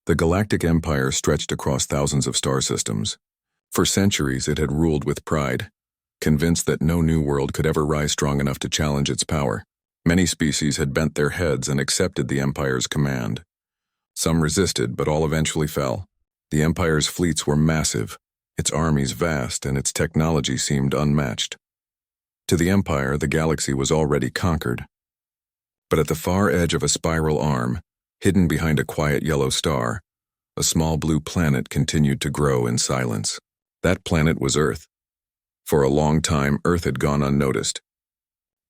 The Galactic Empire stretched across thousands of star systems. For centuries it had ruled with pride, convinced that no new world could ever rise strong enough to challenge its power. Many species had bent their heads and accepted the Empire's command. Some resisted, but all eventually fell. The Empire's fleets were massive, its armies vast, and its technology seemed unmatched. To the Empire, the galaxy was already conquered. But at the far edge of a spiral arm, hidden behind a quiet yellow star, a small blue planet continued to grow in silence. That planet was Earth. For a long time, Earth had gone unnoticed.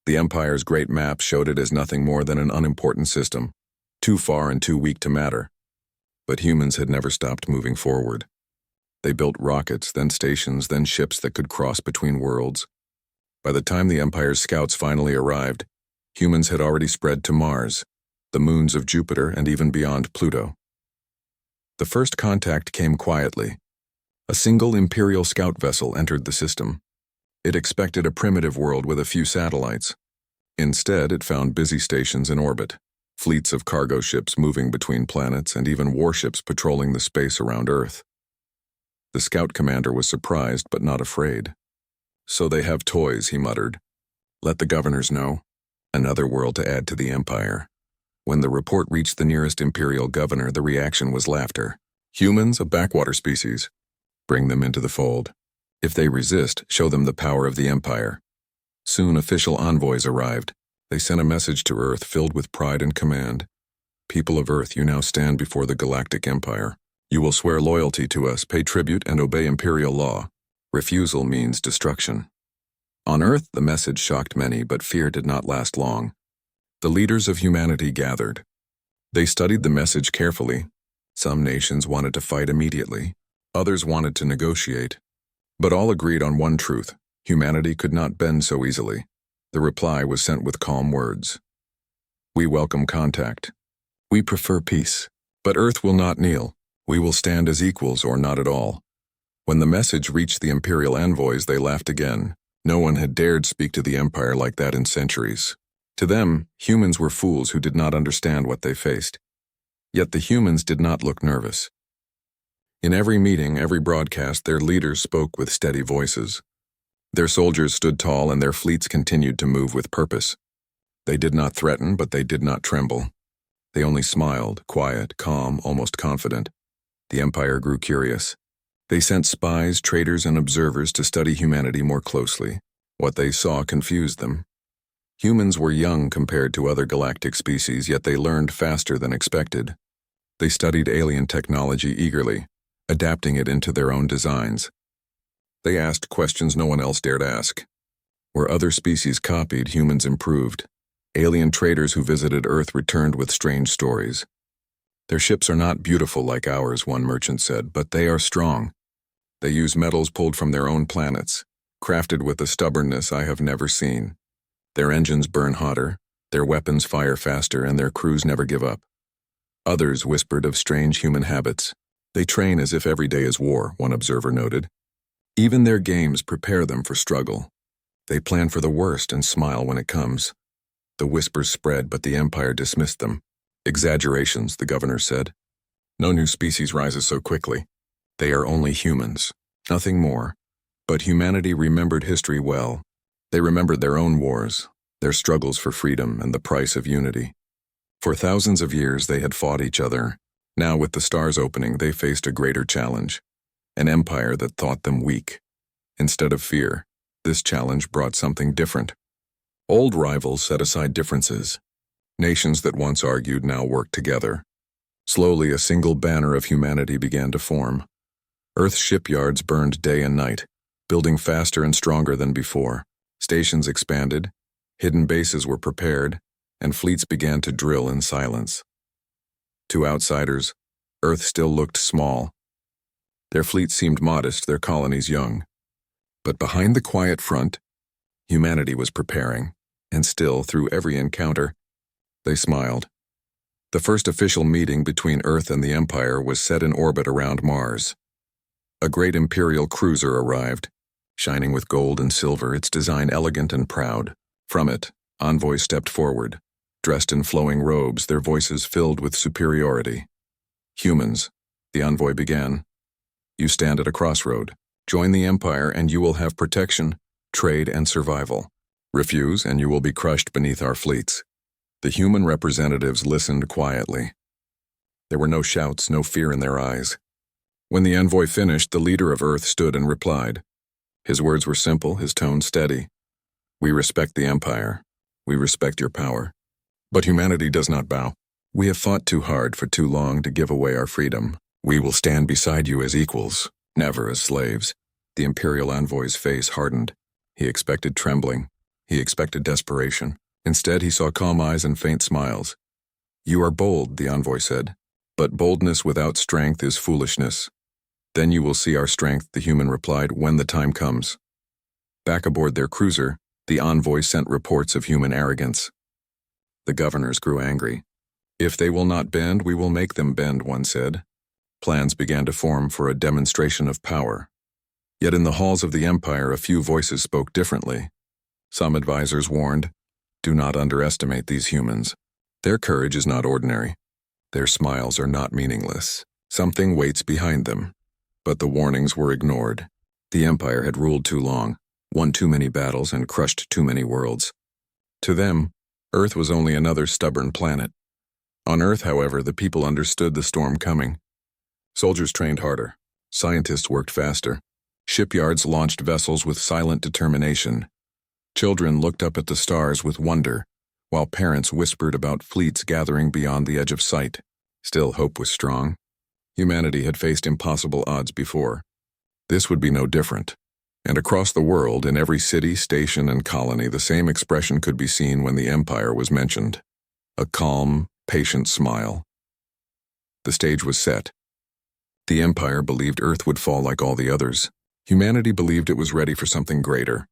The Empire's great map showed it as nothing more than an unimportant system, too far and too weak to matter. But humans had never stopped moving forward. They built rockets, then stations, then ships that could cross between worlds. By the time the Empire's scouts finally arrived, humans had already spread to Mars, the moons of Jupiter, and even beyond Pluto. The first contact came quietly. A single Imperial scout vessel entered the system. It expected a primitive world with a few satellites. Instead, it found busy stations in orbit, fleets of cargo ships moving between planets, and even warships patrolling the space around Earth. The scout commander was surprised but not afraid. "So they have toys," he muttered. "Let the governors know." Another world to add to the Empire. When the report reached the nearest Imperial governor, the reaction was laughter. "Humans, a backwater species. Bring them into the fold. If they resist, show them the power of the Empire." Soon official envoys arrived. They sent a message to Earth filled with pride and command. "People of Earth, you now stand before the Galactic Empire. You will swear loyalty to us, pay tribute, and obey Imperial law. Refusal means destruction." On Earth, the message shocked many, but fear did not last long. The leaders of humanity gathered. They studied the message carefully. Some nations wanted to fight immediately. Others wanted to negotiate. But all agreed on one truth: humanity could not bend so easily. The reply was sent with calm words. "We welcome contact. We prefer peace. But Earth will not kneel. We will stand as equals or not at all." When the message reached the Imperial envoys, they laughed again. No one had dared speak to the Empire like that in centuries. To them, humans were fools who did not understand what they faced. Yet the humans did not look nervous. In every meeting, every broadcast, their leaders spoke with steady voices. Their soldiers stood tall and their fleets continued to move with purpose. They did not threaten, but they did not tremble. They only smiled, quiet, calm, almost confident. The Empire grew curious. They sent spies, traders, and observers to study humanity more closely. What they saw confused them. Humans were young compared to other galactic species, yet they learned faster than expected. They studied alien technology eagerly, adapting it into their own designs. They asked questions no one else dared ask. Where other species copied, humans improved. Alien traders who visited Earth returned with strange stories. "Their ships are not beautiful like ours," one merchant said, "but they are strong. They use metals pulled from their own planets, crafted with a stubbornness I have never seen. Their engines burn hotter, their weapons fire faster, and their crews never give up." Others whispered of strange human habits. "They train as if every day is war," one observer noted. "Even their games prepare them for struggle. They plan for the worst and smile when it comes." The whispers spread, but the Empire dismissed them. "Exaggerations," the governor said. "No new species rises so quickly. They are only humans, nothing more." But humanity remembered history well. They remembered their own wars, their struggles for freedom, and the price of unity. For thousands of years they had fought each other. Now, with the stars opening, they faced a greater challenge. An empire that thought them weak. Instead of fear, this challenge brought something different. Old rivals set aside differences. Nations that once argued now worked together. Slowly, a single banner of humanity began to form. Earth's shipyards burned day and night, building faster and stronger than before. Stations expanded, hidden bases were prepared, and fleets began to drill in silence. To outsiders, Earth still looked small. Their fleets seemed modest, their colonies young. But behind the quiet front, humanity was preparing, and still, through every encounter, they smiled. The first official meeting between Earth and the Empire was set in orbit around Mars. A great Imperial cruiser arrived, shining with gold and silver, its design elegant and proud. From it, envoys stepped forward, dressed in flowing robes, their voices filled with superiority. Humans, the envoy began. You stand at a crossroad. Join the Empire and you will have protection, trade, and survival. Refuse and you will be crushed beneath our fleets. The human representatives listened quietly. There were no shouts, no fear in their eyes. When the envoy finished, the leader of Earth stood and replied. His words were simple, his tone steady. We respect the Empire. We respect your power. But humanity does not bow. We have fought too hard for too long to give away our freedom. We will stand beside you as equals, never as slaves. The Imperial envoy's face hardened. He expected trembling. He expected desperation. Instead, he saw calm eyes and faint smiles. You are bold, the envoy said. But boldness without strength is foolishness. Then you will see our strength, the human replied, when the time comes. Back aboard their cruiser, the envoy sent reports of human arrogance. The governors grew angry. If they will not bend, we will make them bend, one said. Plans began to form for a demonstration of power. Yet in the halls of the Empire, a few voices spoke differently. Some advisors warned, do not underestimate these humans. Their courage is not ordinary. Their smiles are not meaningless. Something waits behind them. But the warnings were ignored. The Empire had ruled too long, won too many battles, and crushed too many worlds. To them, Earth was only another stubborn planet. On Earth, however, the people understood the storm coming. Soldiers trained harder. Scientists worked faster. Shipyards launched vessels with silent determination. Children looked up at the stars with wonder, while parents whispered about fleets gathering beyond the edge of sight. Still, hope was strong. Humanity had faced impossible odds before. This would be no different. And across the world, in every city, station, and colony, the same expression could be seen when the Empire was mentioned. A calm, patient smile. The stage was set. The Empire believed Earth would fall like all the others. Humanity believed it was ready for something greater.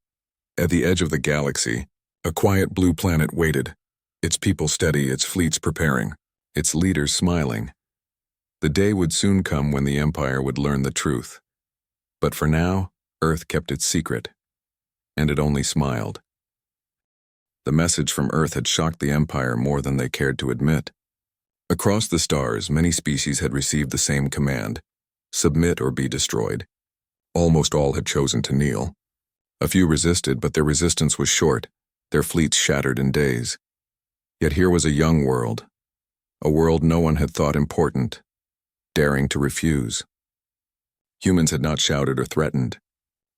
At the edge of the galaxy, a quiet blue planet waited, its people steady, its fleets preparing, its leaders smiling. The day would soon come when the Empire would learn the truth. But for now, Earth kept its secret, and it only smiled. The message from Earth had shocked the Empire more than they cared to admit. Across the stars, many species had received the same command: submit or be destroyed. Almost all had chosen to kneel. A few resisted, but their resistance was short, their fleets shattered in days. Yet here was a young world, a world no one had thought important, daring to refuse. Humans had not shouted or threatened.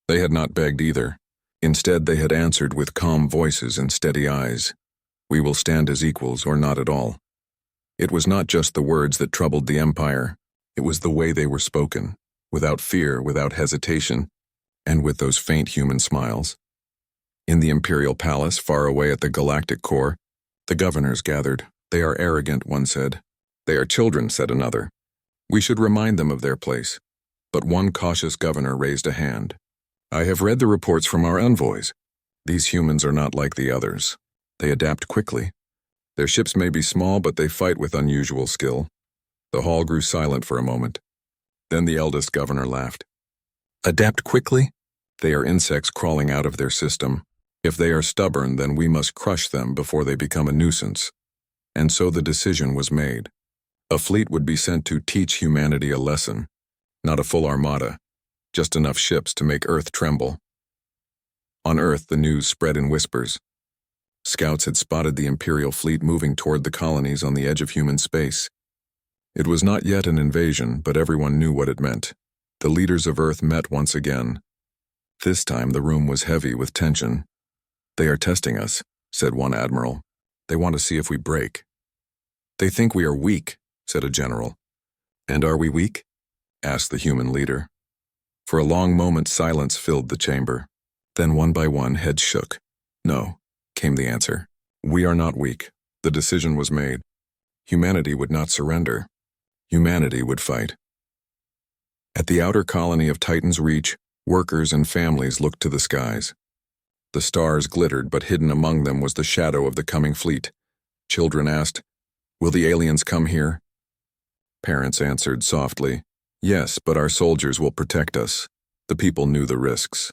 They had not begged either. Instead, they had answered with calm voices and steady eyes. We will stand as equals or not at all. It was not just the words that troubled the Empire. It was the way they were spoken, without fear, without hesitation, and with those faint human smiles. In the Imperial Palace, far away at the Galactic core, the governors gathered. They are arrogant, one said. They are children, said another. We should remind them of their place. But one cautious governor raised a hand. I have read the reports from our envoys. These humans are not like the others. They adapt quickly. Their ships may be small, but they fight with unusual skill. The hall grew silent for a moment. Then the eldest governor laughed. Adapt quickly? They are insects crawling out of their system. If they are stubborn, then we must crush them before they become a nuisance. And so the decision was made. A fleet would be sent to teach humanity a lesson. Not a full armada, just enough ships to make Earth tremble. On Earth, the news spread in whispers. Scouts had spotted the Imperial fleet moving toward the colonies on the edge of human space. It was not yet an invasion, but everyone knew what it meant. The leaders of Earth met once again. This time the room was heavy with tension. They are testing us, said one admiral. They want to see if we break. They think we are weak, said a general. And are we weak? Asked the human leader. For a long moment silence filled the chamber. Then one by one heads shook. No, came the answer. We are not weak. The decision was made. Humanity would not surrender. Humanity would fight. At the outer colony of Titan's Reach, workers and families looked to the skies. The stars glittered, but hidden among them was the shadow of the coming fleet. Children asked, "Will the aliens come here?" Parents answered softly, "Yes, but our soldiers will protect us." The people knew the risks.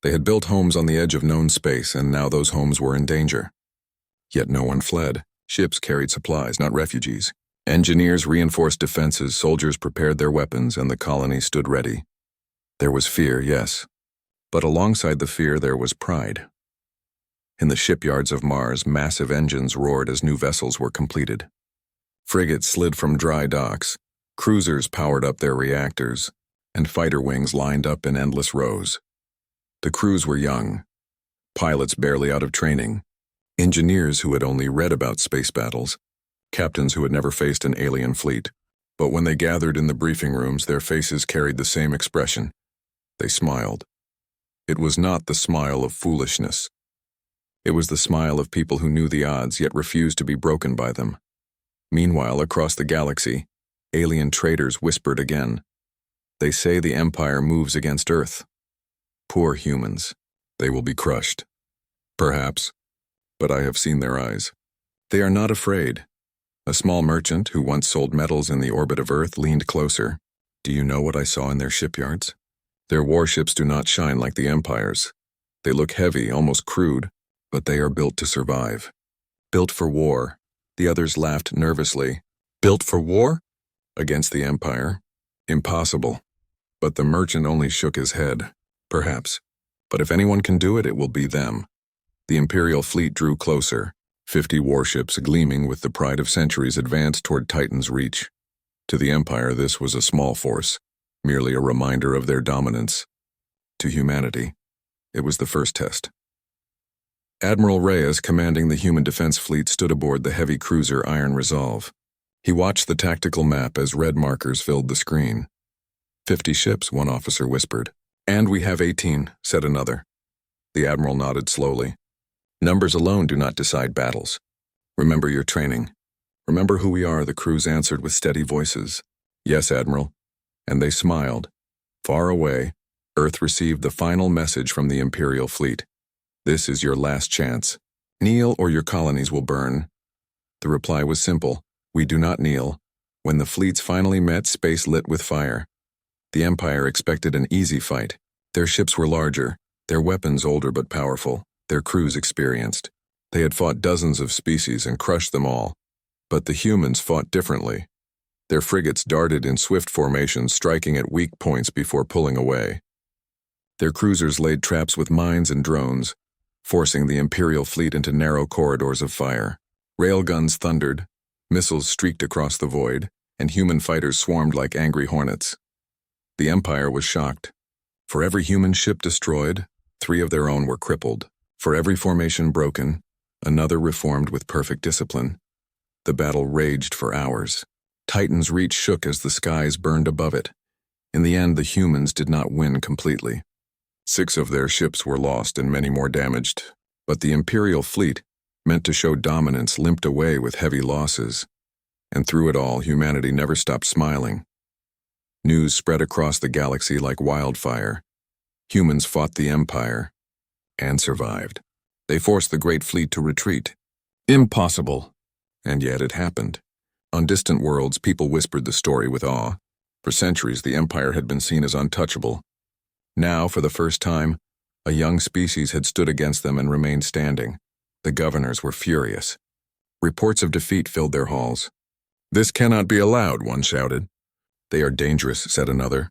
They had built homes on the edge of known space, and now those homes were in danger. Yet no one fled. Ships carried supplies, not refugees. Engineers reinforced defenses, soldiers prepared their weapons, and the colony stood ready. There was fear, yes, but alongside the fear there was pride. In the shipyards of Mars, massive engines roared as new vessels were completed. Frigates slid from dry docks, cruisers powered up their reactors, and fighter wings lined up in endless rows. The crews were young, pilots barely out of training, engineers who had only read about space battles, captains who had never faced an alien fleet. But when they gathered in the briefing rooms, their faces carried the same expression. They smiled. It was not the smile of foolishness. It was the smile of people who knew the odds yet refused to be broken by them. Meanwhile, across the galaxy, alien traitors whispered again. They say the Empire moves against Earth. Poor humans. They will be crushed. Perhaps. But I have seen their eyes. They are not afraid. A small merchant who once sold metals in the orbit of Earth leaned closer. Do you know what I saw in their shipyards? Their warships do not shine like the Empire's. They look heavy, almost crude, but they are built to survive. Built for war. The others laughed nervously. Built for war? Against the Empire? Impossible. But the merchant only shook his head. Perhaps. But if anyone can do it, it will be them. The Imperial fleet drew closer. 50 warships, gleaming with the pride of centuries, advanced toward Titan's reach. To the Empire, this was a small force, merely a reminder of their dominance. To humanity, it was the first test. Admiral Reyes, commanding the human defense fleet, stood aboard the heavy cruiser Iron Resolve. He watched the tactical map as red markers filled the screen. 50 ships, one officer whispered. And we have 18, said another. The Admiral nodded slowly. Numbers alone do not decide battles. Remember your training. Remember who we are, the crews answered with steady voices. Yes, Admiral. And they smiled. Far away, Earth received the final message from the Imperial fleet. This is your last chance. Kneel or your colonies will burn. The reply was simple. We do not kneel. When the fleets finally met, space lit with fire. The Empire expected an easy fight. Their ships were larger, their weapons older but powerful, their crews experienced. They had fought dozens of species and crushed them all. But the humans fought differently. Their frigates darted in swift formation, striking at weak points before pulling away. Their cruisers laid traps with mines and drones, forcing the Imperial fleet into narrow corridors of fire. Railguns thundered, missiles streaked across the void, and human fighters swarmed like angry hornets. The Empire was shocked. For every human ship destroyed, 3 of their own were crippled. For every formation broken, another reformed with perfect discipline. The battle raged for hours. Titan's reach shook as the skies burned above it. In the end, the humans did not win completely. 6 of their ships were lost and many more damaged, but the Imperial fleet, meant to show dominance, limped away with heavy losses. And through it all, humanity never stopped smiling. News spread across the galaxy like wildfire. Humans fought the Empire and survived. They forced the great fleet to retreat. Impossible. And yet it happened. On distant worlds, people whispered the story with awe. For centuries, the Empire had been seen as untouchable. Now, for the first time, a young species had stood against them and remained standing. The governors were furious. Reports of defeat filled their halls. This cannot be allowed, one shouted. They are dangerous, said another.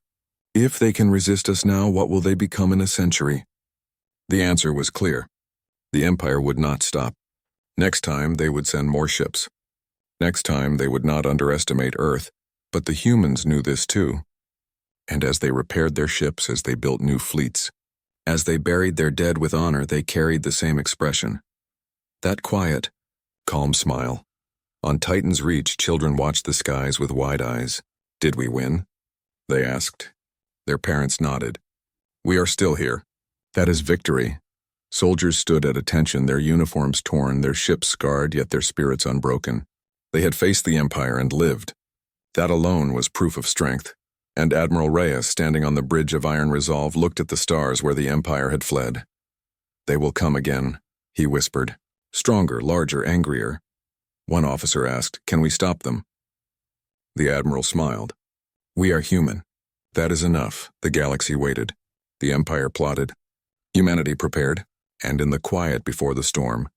If they can resist us now, what will they become in a century? The answer was clear. The Empire would not stop. Next time, they would send more ships. Next time, they would not underestimate Earth, but the humans knew this too. And as they repaired their ships, as they built new fleets, as they buried their dead with honor, they carried the same expression. That quiet, calm smile. On Titan's reach, children watched the skies with wide eyes. Did we win? They asked. Their parents nodded. We are still here. That is victory. Soldiers stood at attention, their uniforms torn, their ships scarred, yet their spirits unbroken. They had faced the Empire and lived. That alone was proof of strength. And Admiral Reyes, standing on the bridge of Iron Resolve, looked at the stars where the Empire had fled. They will come again, he whispered. Stronger, larger, angrier. One officer asked, can we stop them? The Admiral smiled. We are human. That is enough. The galaxy waited. The Empire plotted. Humanity prepared. And in the quiet before the storm,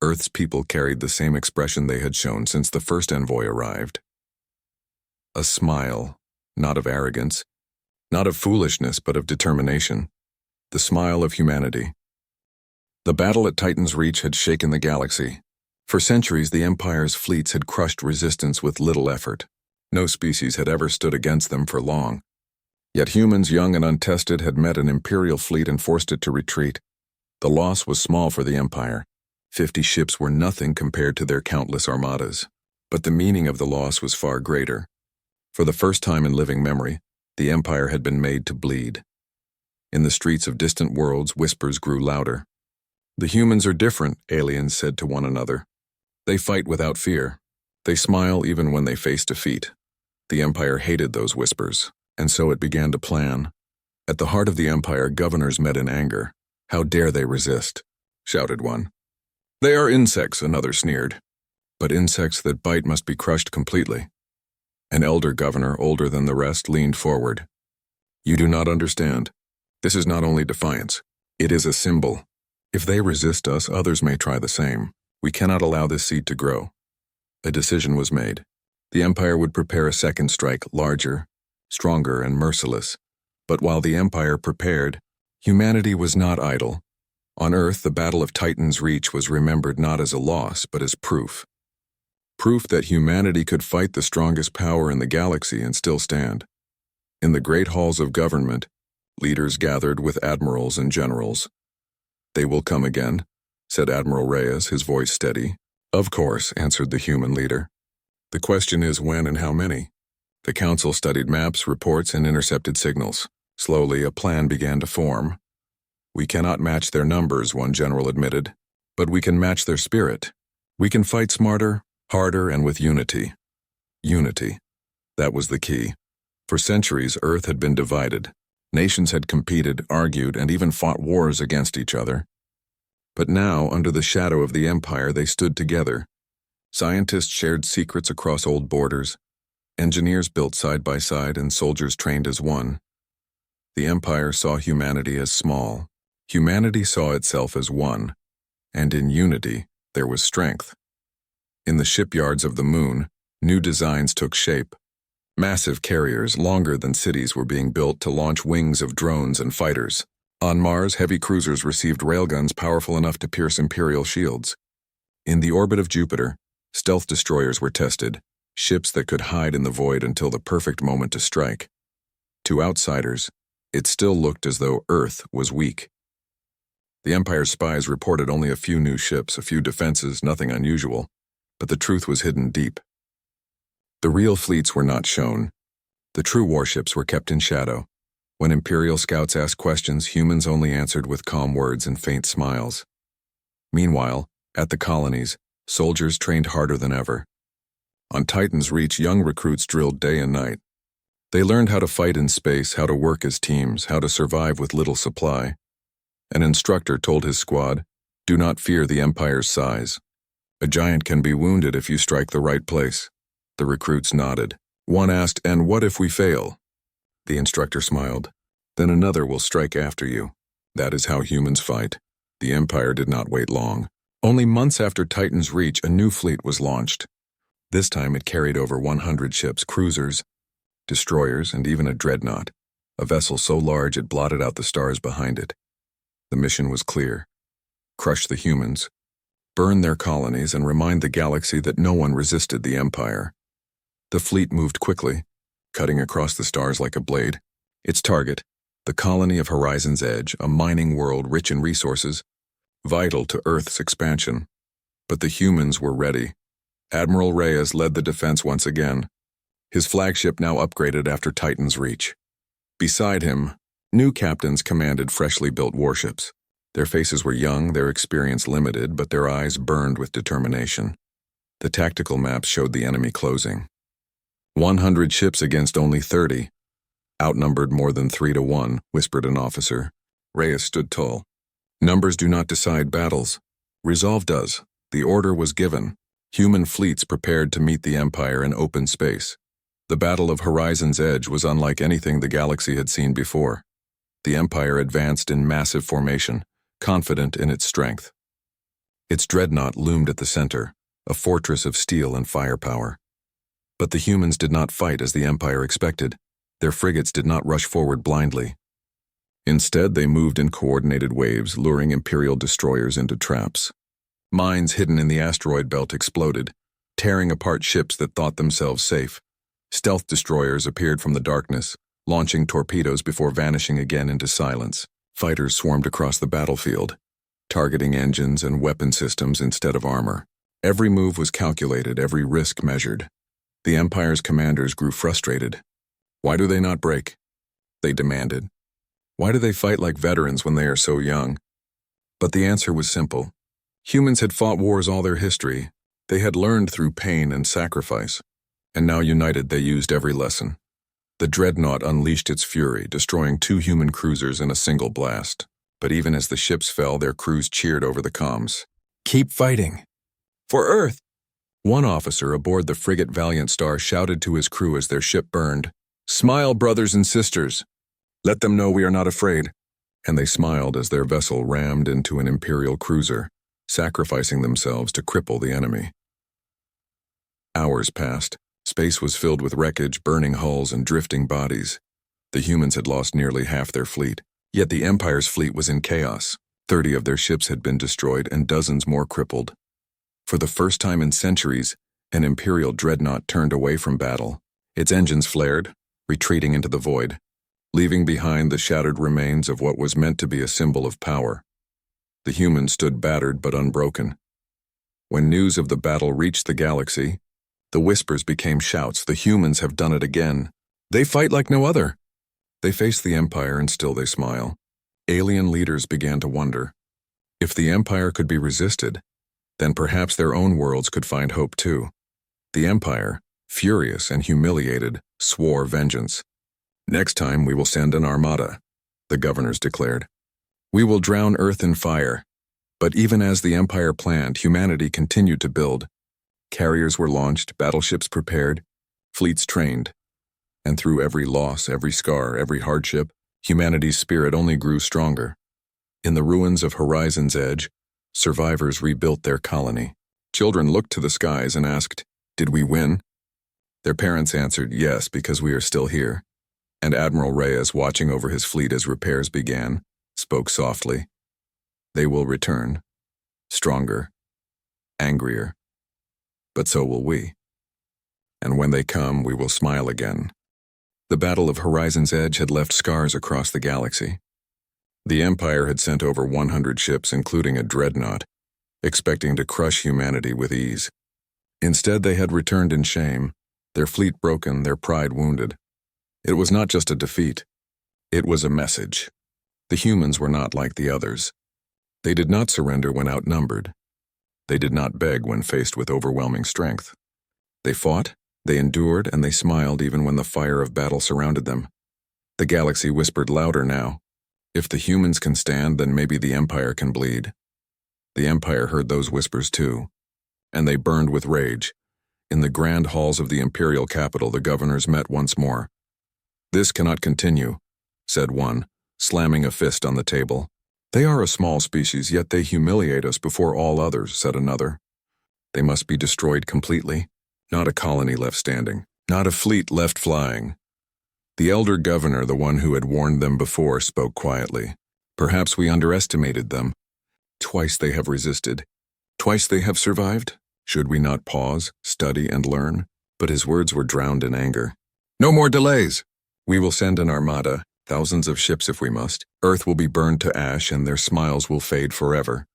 Earth's people carried the same expression they had shown since the first envoy arrived. A smile, not of arrogance, not of foolishness, but of determination. The smile of humanity. The battle at Titan's Reach had shaken the galaxy. For centuries, the Empire's fleets had crushed resistance with little effort. No species had ever stood against them for long. Yet humans, young and untested, had met an Imperial fleet and forced it to retreat. The loss was small for the Empire. 50 ships were nothing compared to their countless armadas. But the meaning of the loss was far greater. For the first time in living memory, the Empire had been made to bleed. In the streets of distant worlds, whispers grew louder. The humans are different, aliens said to one another. They fight without fear. They smile even when they face defeat. The Empire hated those whispers, and so it began to plan. At the heart of the Empire, governors met in anger. How dare they resist? Shouted one. They are insects, another sneered. But insects that bite must be crushed completely. An elder governor, older than the rest, leaned forward. You do not understand. This is not only defiance. It is a symbol. If they resist us, others may try the same. We cannot allow this seed to grow. A decision was made. The Empire would prepare a second strike, larger, stronger, and merciless. But while the Empire prepared, humanity was not idle. On Earth, the Battle of Titan's Reach was remembered not as a loss, but as proof. Proof that humanity could fight the strongest power in the galaxy and still stand. In the great halls of government, leaders gathered with admirals and generals. They will come again, said Admiral Reyes, his voice steady. Of course, answered the human leader. The question is when and how many. The council studied maps, reports, and intercepted signals. Slowly, a plan began to form. We cannot match their numbers, one general admitted, but we can match their spirit. We can fight smarter, harder, and with unity. Unity. That was the key. For centuries, Earth had been divided. Nations had competed, argued, and even fought wars against each other. But now, under the shadow of the Empire, they stood together. Scientists shared secrets across old borders. Engineers built side by side, and soldiers trained as one. The Empire saw humanity as small. Humanity saw itself as one. And in unity, there was strength. In the shipyards of the moon, new designs took shape. Massive carriers, longer than cities, were being built to launch wings of drones and fighters. On Mars, heavy cruisers received railguns powerful enough to pierce Imperial shields. In the orbit of Jupiter, stealth destroyers were tested, ships that could hide in the void until the perfect moment to strike. To outsiders, it still looked as though Earth was weak. The Empire's spies reported only a few new ships, a few defenses, nothing unusual, but the truth was hidden deep. The real fleets were not shown. The true warships were kept in shadow. When Imperial scouts asked questions, humans only answered with calm words and faint smiles. Meanwhile, at the colonies, soldiers trained harder than ever. On Titan's Reach, young recruits drilled day and night. They learned how to fight in space, how to work as teams, how to survive with little supply. An instructor told his squad, "Do not fear the Empire's size. A giant can be wounded if you strike the right place." The recruits nodded. One asked, "And what if we fail?" The instructor smiled. "Then another will strike after you. That is how humans fight." The Empire did not wait long. Only months after Titan's Reach, a new fleet was launched. This time it carried over 100 ships, cruisers, destroyers, and even a dreadnought, a vessel so large it blotted out the stars behind it. The mission was clear. Crush the humans, burn their colonies, and remind the galaxy that no one resisted the Empire. The fleet moved quickly, cutting across the stars like a blade. Its target, the colony of Horizon's Edge, a mining world rich in resources, vital to Earth's expansion. But the humans were ready. Admiral Reyes led the defense once again, his flagship now upgraded after Titan's Reach. Beside him, new captains commanded freshly built warships. Their faces were young, their experience limited, but their eyes burned with determination. The tactical maps showed the enemy closing. 100 ships against only 30. Outnumbered more than 3 to 1, whispered an officer. Reyes stood tall. Numbers do not decide battles. Resolve does. The order was given. Human fleets prepared to meet the Empire in open space. The Battle of Horizon's Edge was unlike anything the galaxy had seen before. The Empire advanced in massive formation, confident in its strength. Its dreadnought loomed at the center, a fortress of steel and firepower. But the humans did not fight as the Empire expected. Their frigates did not rush forward blindly. Instead, they moved in coordinated waves, luring Imperial destroyers into traps. Mines hidden in the asteroid belt exploded, tearing apart ships that thought themselves safe. Stealth destroyers appeared from the darkness, launching torpedoes before vanishing again into silence. Fighters swarmed across the battlefield, targeting engines and weapon systems instead of armor. Every move was calculated, every risk measured. The Empire's commanders grew frustrated. Why do they not break? They demanded. Why do they fight like veterans when they are so young? But the answer was simple. Humans had fought wars all their history. They had learned through pain and sacrifice. And now united, they used every lesson. The dreadnought unleashed its fury, destroying 2 human cruisers in a single blast. But even as the ships fell, their crews cheered over the comms. Keep fighting. For Earth! One officer aboard the frigate Valiant Star shouted to his crew as their ship burned, "Smile, brothers and sisters! Let them know we are not afraid." And they smiled as their vessel rammed into an Imperial cruiser, sacrificing themselves to cripple the enemy. Hours passed. Space was filled with wreckage, burning hulls, and drifting bodies. The humans had lost nearly half their fleet, yet the Empire's fleet was in chaos. 30 of their ships had been destroyed and dozens more crippled. For the first time in centuries, an Imperial dreadnought turned away from battle. Its engines flared, retreating into the void, leaving behind the shattered remains of what was meant to be a symbol of power. The humans stood battered but unbroken. When news of the battle reached the galaxy, the whispers became shouts. The humans have done it again. They fight like no other. They face the Empire and still they smile. Alien leaders began to wonder. If the Empire could be resisted, then perhaps their own worlds could find hope too. The Empire, furious and humiliated, swore vengeance. "Next time we will send an armada," the governors declared. "We will drown Earth in fire." But even as the Empire planned, humanity continued to build. Carriers were launched, battleships prepared, fleets trained. And through every loss, every scar, every hardship, humanity's spirit only grew stronger. In the ruins of Horizon's Edge, survivors rebuilt their colony. Children looked to the skies and asked, "Did we win?" Their parents answered, "Yes, because we are still here." And Admiral Reyes, watching over his fleet as repairs began, spoke softly. "They will return, stronger, angrier, but so will we. And when they come, we will smile again." The Battle of Horizon's Edge had left scars across the galaxy. The Empire had sent over 100 ships, including a dreadnought, expecting to crush humanity with ease. Instead, they had returned in shame, their fleet broken, their pride wounded. It was not just a defeat. It was a message. The humans were not like the others. They did not surrender when outnumbered. They did not beg when faced with overwhelming strength. They fought, they endured, and they smiled even when the fire of battle surrounded them. The galaxy whispered louder now. If the humans can stand, then maybe the Empire can bleed. The Empire heard those whispers too, and they burned with rage. In the grand halls of the Imperial capital, the governors met once more. "This cannot continue," said one, slamming a fist on the table. "They are a small species, yet they humiliate us before all others," said another. "They must be destroyed completely. Not a colony left standing, not a fleet left flying." The elder governor, the one who had warned them before, spoke quietly. "Perhaps we underestimated them. Twice they have resisted. Twice they have survived. Should we not pause, study, and learn?" But his words were drowned in anger. "No more delays! We will send an armada, thousands of ships if we must. Earth will be burned to ash and their smiles will fade forever."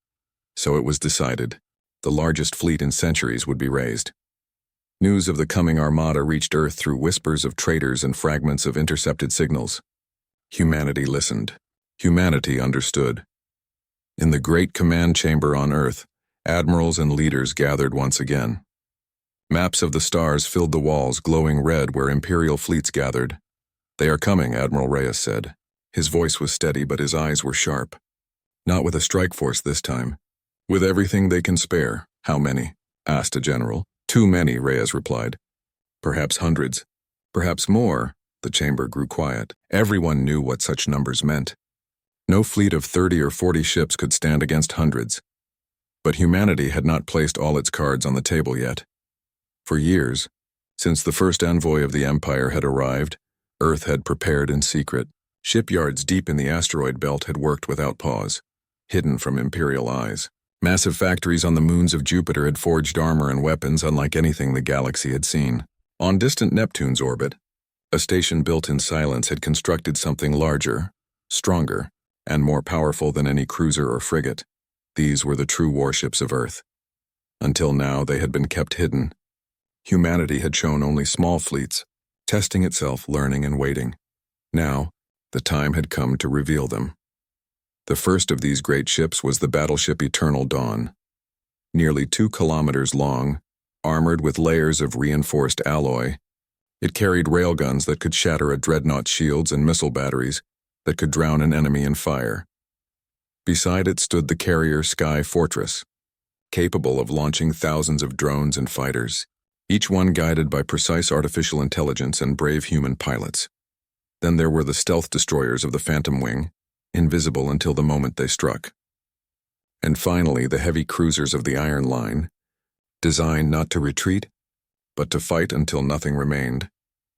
So it was decided. The largest fleet in centuries would be raised. News of the coming armada reached Earth through whispers of traitors and fragments of intercepted signals. Humanity listened. Humanity understood. In the great command chamber on Earth, admirals and leaders gathered once again. Maps of the stars filled the walls, glowing red where Imperial fleets gathered. "They are coming," Admiral Reyes said. His voice was steady, but his eyes were sharp. "Not with a strike force this time. With everything they can spare." "How many?" asked a general. "Too many," Reyes replied. "Perhaps hundreds. Perhaps more." The chamber grew quiet. Everyone knew what such numbers meant. No fleet of 30 or 40 ships could stand against hundreds. But humanity had not placed all its cards on the table yet. For years, Since the first envoy of the Empire had arrived, Earth had prepared in secret. Shipyards deep in the asteroid belt had worked without pause, hidden from Imperial eyes. Massive factories on the moons of Jupiter had forged armor and weapons unlike anything the galaxy had seen. On distant Neptune's orbit, a station built in silence had constructed something larger, stronger, and more powerful than any cruiser or frigate. These were the true warships of Earth. Until now, they had been kept hidden. Humanity had shown only small fleets, testing itself, learning and waiting. Now, the time had come to reveal them. The first of these great ships was the battleship Eternal Dawn. Nearly 2 kilometers long, armored with layers of reinforced alloy, it carried railguns that could shatter a dreadnought's shields and missile batteries that could drown an enemy in fire. Beside it stood the carrier Sky Fortress, capable of launching thousands of drones and fighters, each one guided by precise artificial intelligence and brave human pilots. Then there were the stealth destroyers of the Phantom Wing, invisible until the moment they struck. And finally, the heavy cruisers of the Iron Line, designed not to retreat, but to fight until nothing remained.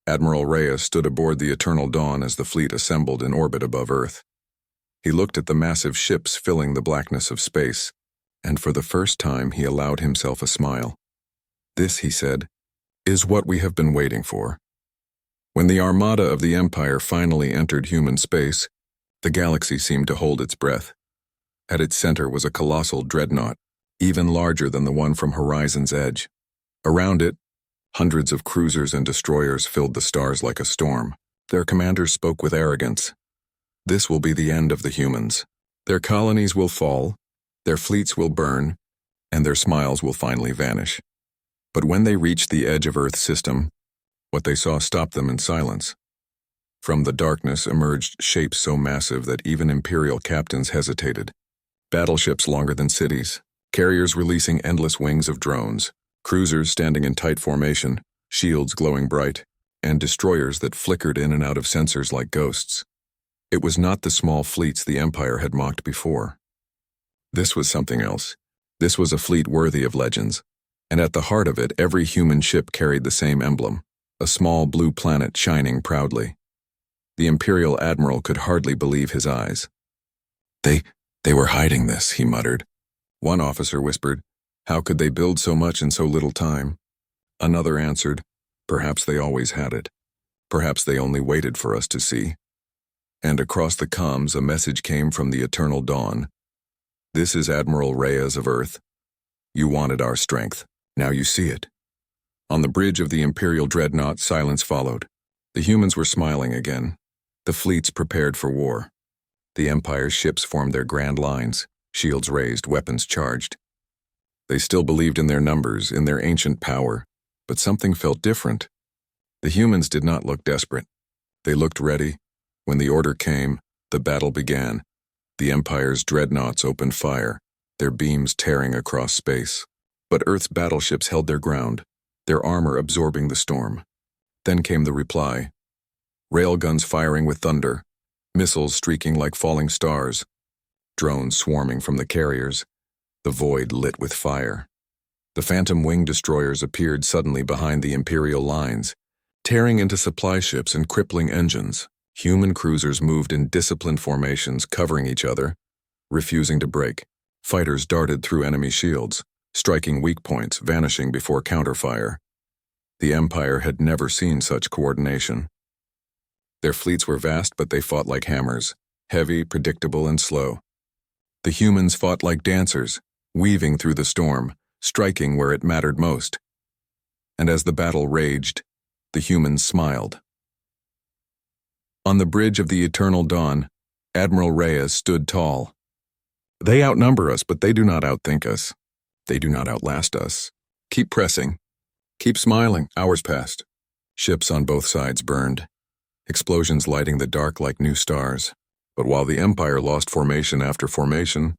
Admiral Reyes stood aboard the Eternal Dawn as the fleet assembled in orbit above Earth. He looked at the massive ships filling the blackness of space, and for the first time he allowed himself a smile. This, he said, is what we have been waiting for. When the armada of the Empire finally entered human space, the galaxy seemed to hold its breath. At its center was a colossal dreadnought, even larger than the one from Horizon's Edge. Around it, hundreds of cruisers and destroyers filled the stars like a storm. Their commanders spoke with arrogance. This will be the end of the humans. Their colonies will fall, their fleets will burn, and their smiles will finally vanish. But when they reached the edge of Earth's system, what they saw stopped them in silence. From the darkness emerged shapes so massive that even Imperial captains hesitated. Battleships longer than cities, carriers releasing endless wings of drones, cruisers standing in tight formation, shields glowing bright, and destroyers that flickered in and out of sensors like ghosts. It was not the small fleets the Empire had mocked before. This was something else. This was a fleet worthy of legends, and at the heart of it, every human ship carried the same emblem, a small blue planet shining proudly. The Imperial Admiral could hardly believe his eyes. They were hiding this, he muttered. One officer whispered, "How could they build so much in so little time?" Another answered, "Perhaps they always had it. Perhaps they only waited for us to see." And across the comms a message came from the Eternal Dawn. "This is Admiral Reyes of Earth. You wanted our strength. Now you see it." On the bridge of the Imperial dreadnought, silence followed. The humans were smiling again. The fleets prepared for war. The Empire's ships formed their grand lines, shields raised, weapons charged. They still believed in their numbers, in their ancient power, but something felt different. The humans did not look desperate. They looked ready. When the order came, the battle began. The Empire's dreadnoughts opened fire, their beams tearing across space. But Earth's battleships held their ground, their armor absorbing the storm. Then came the reply. Railguns firing with thunder, missiles streaking like falling stars, drones swarming from the carriers, the void lit with fire. The Phantom Wing destroyers appeared suddenly behind the Imperial lines, tearing into supply ships and crippling engines. Human cruisers moved in disciplined formations, covering each other, refusing to break. Fighters darted through enemy shields, striking weak points, vanishing before counterfire. The Empire had never seen such coordination. Their fleets were vast, but they fought like hammers, heavy, predictable, and slow. The humans fought like dancers, weaving through the storm, striking where it mattered most. And as the battle raged, the humans smiled. On the bridge of the Eternal Dawn, Admiral Reyes stood tall. "They outnumber us, but they do not outthink us. They do not outlast us. Keep pressing. Keep smiling." Hours passed. Ships on both sides burned, explosions lighting the dark like new stars. But while the Empire lost formation after formation,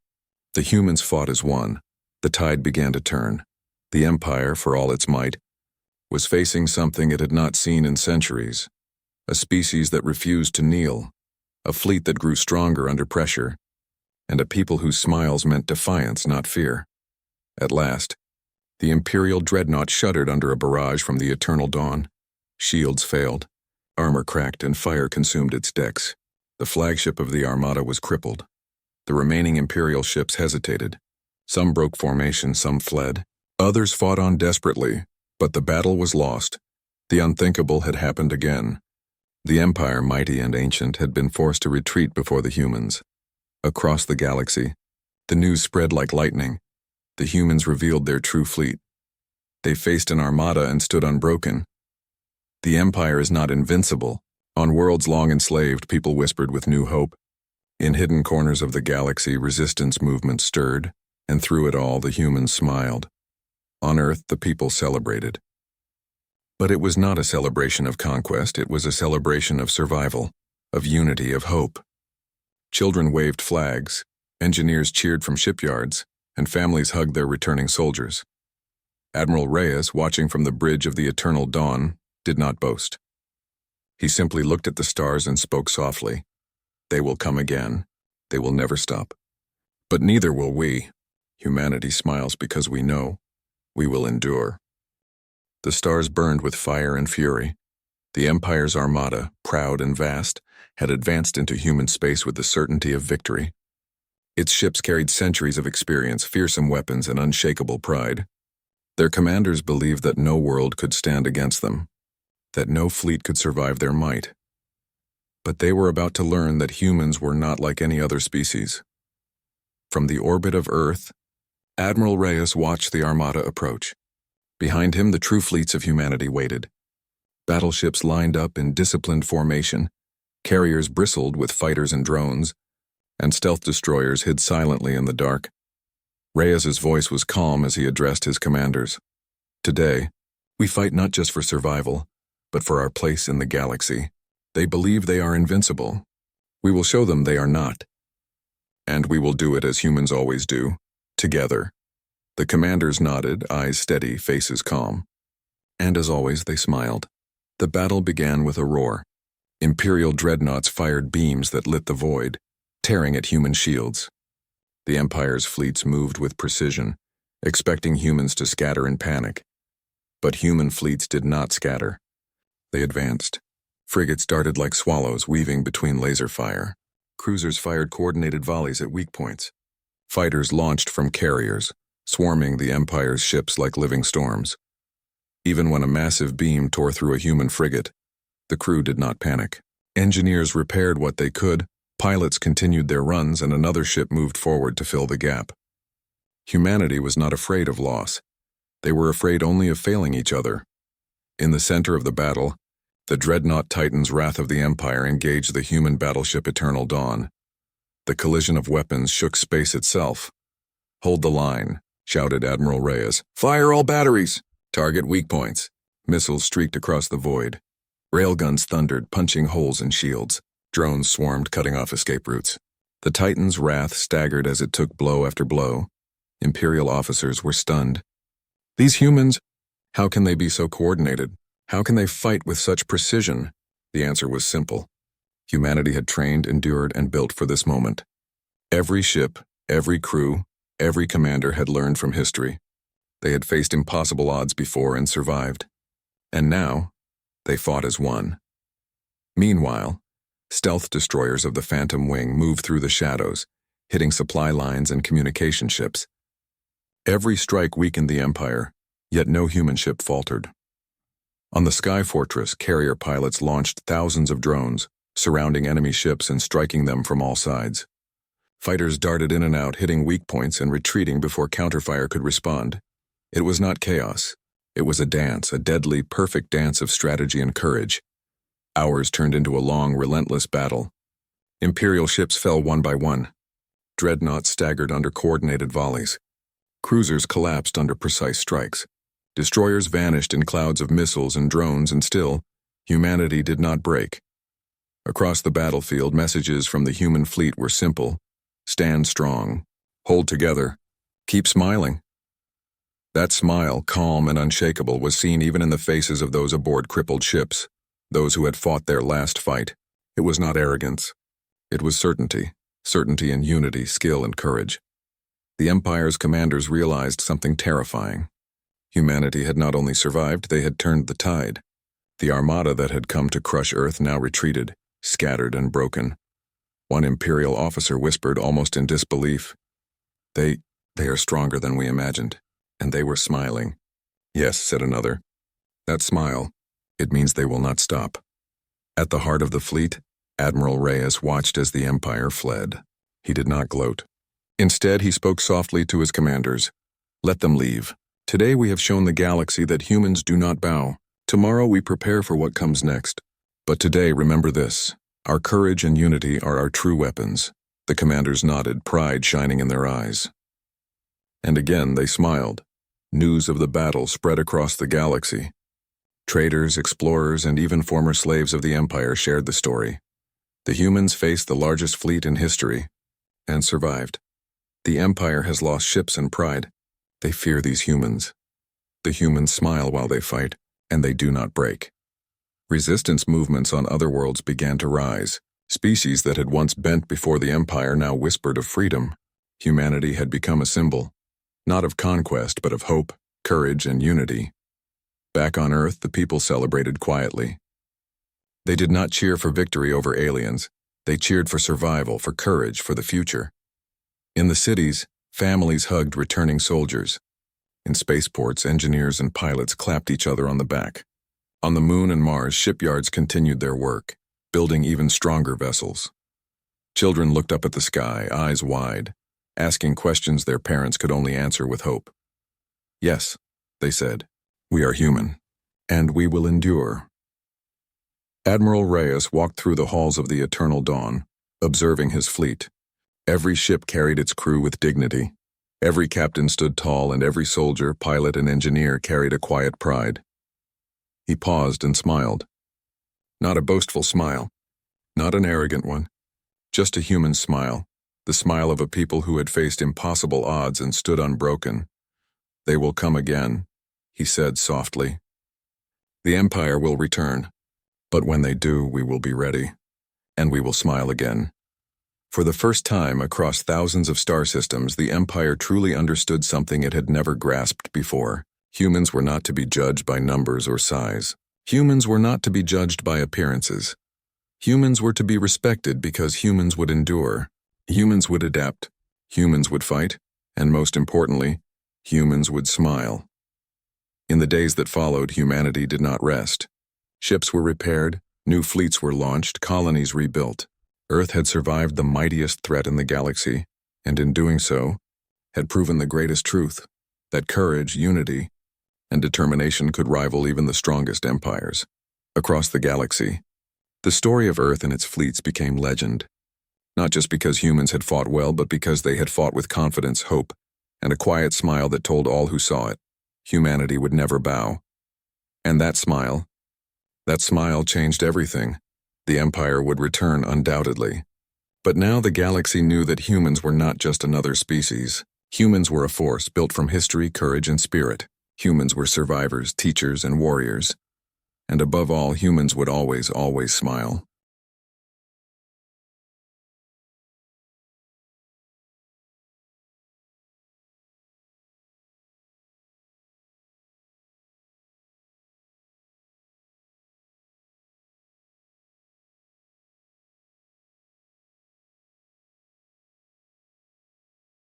the humans fought as one. The tide began to turn. The Empire, for all its might, was facing something it had not seen in centuries. A species that refused to kneel, a fleet that grew stronger under pressure, and a people whose smiles meant defiance, not fear. At last, The Imperial dreadnought shuddered under a barrage from the eternal dawn. Shields failed. Armor cracked and fire consumed its decks. The flagship of the Armada was crippled. The remaining Imperial ships hesitated. Some broke formation, some fled. Others fought on desperately, but the battle was lost. The unthinkable had happened again. The Empire, mighty and ancient, had been forced to retreat before the humans. Across the galaxy, the news spread like lightning. The humans revealed their true fleet. They faced an armada and stood unbroken. The Empire is not invincible. On worlds long enslaved, people whispered with new hope. In hidden corners of the galaxy, resistance movements stirred, and through it all, the humans smiled. On Earth, the people celebrated. But it was not a celebration of conquest, it was a celebration of survival, of unity, of hope. Children waved flags, engineers cheered from shipyards, and families hugged their returning soldiers. Admiral Reyes, watching from the bridge of the eternal dawn, did not boast. He simply looked at the stars and spoke softly. They will come again. They will never stop. But neither will we. Humanity smiles because we know. We will endure. The stars burned with fire and fury. The Empire's armada, proud and vast, had advanced into human space with the certainty of victory. Its ships carried centuries of experience, fearsome weapons, and unshakable pride. Their commanders believed that no world could stand against them, that no fleet could survive their might. But they were about to learn that humans were not like any other species. From the orbit of Earth, Admiral Reyes watched the armada approach. Behind him, the true fleets of humanity waited. Battleships lined up in disciplined formation, carriers bristled with fighters and drones, and stealth destroyers hid silently in the dark. Reyes's voice was calm as he addressed his commanders. Today, we fight not just for survival, but for our place in the galaxy. They believe they are invincible. We will show them they are not. And we will do it as humans always do, together. The commanders nodded, eyes steady, faces calm. And as always, they smiled. The battle began with a roar. Imperial dreadnoughts fired beams that lit the void, tearing at human shields. The Empire's fleets moved with precision, expecting humans to scatter in panic. But human fleets did not scatter. They advanced. Frigates darted like swallows, weaving between laser fire. Cruisers fired coordinated volleys at weak points. Fighters launched from carriers, swarming the Empire's ships like living storms. Even when a massive beam tore through a human frigate, the crew did not panic. Engineers repaired what they could, pilots continued their runs, and another ship moved forward to fill the gap. Humanity was not afraid of loss. They were afraid only of failing each other. In the center of the battle, the dreadnought Titan's Wrath of the Empire engaged the human battleship Eternal Dawn. The collision of weapons shook space itself. "Hold the line," shouted Admiral Reyes. "Fire all batteries! Target weak points." Missiles streaked across the void. Railguns thundered, punching holes in shields. Drones swarmed, cutting off escape routes. The Titan's Wrath staggered as it took blow after blow. Imperial officers were stunned. These humans, how can they be so coordinated? How can they fight with such precision? The answer was simple. Humanity had trained, endured, and built for this moment. Every ship, every crew, every commander had learned from history. They had faced impossible odds before and survived. And now, they fought as one. Meanwhile, stealth destroyers of the Phantom Wing moved through the shadows, hitting supply lines and communication ships. Every strike weakened the Empire, yet no human ship faltered. On the Sky Fortress, carrier pilots launched thousands of drones, surrounding enemy ships and striking them from all sides. Fighters darted in and out, hitting weak points and retreating before counterfire could respond. It was not chaos. It was a dance, a deadly, perfect dance of strategy and courage. Hours turned into a long, relentless battle. Imperial ships fell one by one. Dreadnoughts staggered under coordinated volleys. Cruisers collapsed under precise strikes. Destroyers vanished in clouds of missiles and drones, and still, humanity did not break. Across the battlefield, messages from the human fleet were simple. Stand strong. Hold together. Keep smiling. That smile, calm and unshakable, was seen even in the faces of those aboard crippled ships, those who had fought their last fight. It was not arrogance. It was certainty. Certainty in unity, skill, and courage. The Empire's commanders realized something terrifying. Humanity had not only survived, they had turned the tide. The armada that had come to crush Earth now retreated, scattered and broken. One Imperial officer whispered, almost in disbelief, They are stronger than we imagined, and they were smiling. Yes, said another. That smile, it means they will not stop. At the heart of the fleet, Admiral Reyes watched as the Empire fled. He did not gloat. Instead, he spoke softly to his commanders. Let them leave. Today we have shown the galaxy that humans do not bow. Tomorrow we prepare for what comes next. But today, remember this. Our courage and unity are our true weapons. The commanders nodded, pride shining in their eyes. And again they smiled. News of the battle spread across the galaxy. Traders, explorers, and even former slaves of the Empire shared the story. The humans faced the largest fleet in history, and survived. The Empire has lost ships and pride. They fear these humans. The humans smile while they fight, and they do not break. Resistance movements on other worlds began to rise. Species that had once bent before the Empire now whispered of freedom. Humanity had become a symbol, not of conquest, but of hope, courage, and unity. Back on Earth, the people celebrated quietly. They did not cheer for victory over aliens. They cheered for survival, for courage, for the future. In the cities, families hugged returning soldiers. In spaceports, engineers and pilots clapped each other on the back. On the Moon and Mars, shipyards continued their work, building even stronger vessels. Children looked up at the sky, eyes wide, asking questions their parents could only answer with hope. Yes, they said, we are human, and we will endure. Admiral Reyes walked through the halls of the Eternal Dawn, observing his fleet. Every ship carried its crew with dignity. Every captain stood tall, and every soldier, pilot, and engineer carried a quiet pride. He paused and smiled. Not a boastful smile, not an arrogant one, just a human smile, the smile of a people who had faced impossible odds and stood unbroken. They will come again, he said softly. The Empire will return, but when they do, we will be ready, and we will smile again. For the first time across thousands of star systems, the Empire truly understood something it had never grasped before. Humans were not to be judged by numbers or size. Humans were not to be judged by appearances. Humans were to be respected because humans would endure. Humans would adapt. Humans would fight. And most importantly, humans would smile. In the days that followed, humanity did not rest. Ships were repaired, new fleets were launched, colonies rebuilt. Earth had survived the mightiest threat in the galaxy, and in doing so, had proven the greatest truth, that courage, unity, and determination could rival even the strongest empires. Across the galaxy, the story of Earth and its fleets became legend, not just because humans had fought well, but because they had fought with confidence, hope, and a quiet smile that told all who saw it, humanity would never bow. And that smile changed everything. The Empire would return undoubtedly. But now the galaxy knew that humans were not just another species. Humans were a force built from history, courage, and spirit. Humans were survivors, teachers, and warriors. And above all, humans would always, always smile.